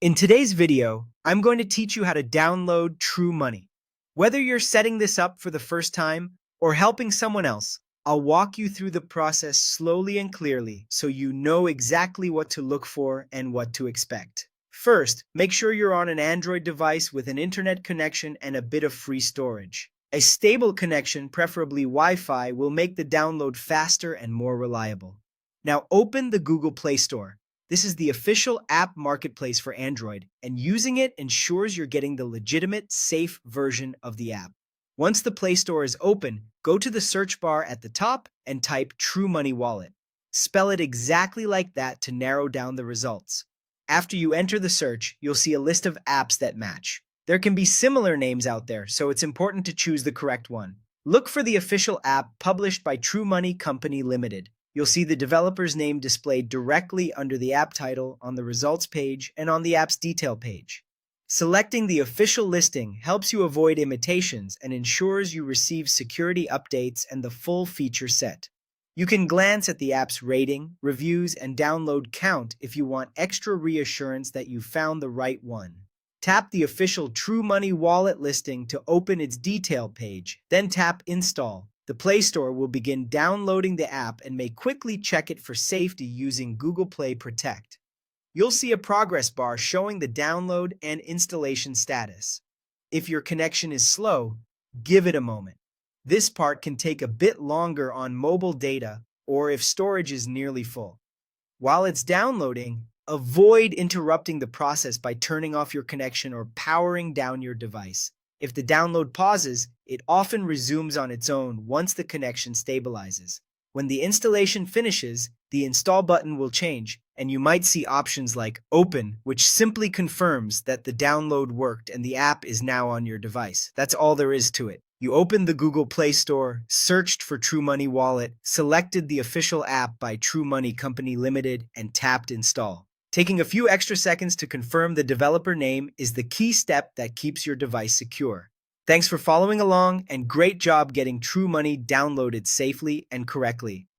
In today's video, I'm going to teach you how to download TrueMoney. Whether you're setting this up for the first time or helping someone else, I'll walk you through the process slowly and clearly so you know exactly what to look for and what to expect. First, make sure you're on an Android device with an internet connection and a bit of free storage. A stable connection, preferably Wi-Fi, will make the download faster and more reliable. Now open the Google Play Store. This is the official app marketplace for Android, and using it ensures you're getting the legitimate, safe version of the app. Once the Play Store is open, go to the search bar at the top and type TrueMoney Wallet. Spell it exactly like that to narrow down the results. After you enter the search, you'll see a list of apps that match. There can be similar names out there, so it's important to choose the correct one. Look for the official app published by TrueMoney Company Limited. You'll see the developer's name displayed directly under the app title on the results page and on the app's detail page. Selecting the official listing helps you avoid imitations and ensures you receive security updates and the full feature set. You can glance at the app's rating, reviews, and download count if you want extra reassurance that you found the right one. Tap the official TrueMoney wallet listing to open its detail page, then tap Install. The Play Store will begin downloading the app and may quickly check it for safety using Google Play Protect. You'll see a progress bar showing the download and installation status. If your connection is slow, give it a moment. This part can take a bit longer on mobile data or if storage is nearly full. While it's downloading, avoid interrupting the process by turning off your connection or powering down your device. If the download pauses, it often resumes on its own once the connection stabilizes. When the installation finishes, the install button will change, and you might see options like Open, which simply confirms that the download worked and the app is now on your device. That's all there is to it. You opened the Google Play Store, searched for TrueMoney Wallet, selected the official app by TrueMoney Company Limited, and tapped Install. Taking a few extra seconds to confirm the developer name is the key step that keeps your device secure. Thanks for following along, and great job getting TrueMoney downloaded safely and correctly.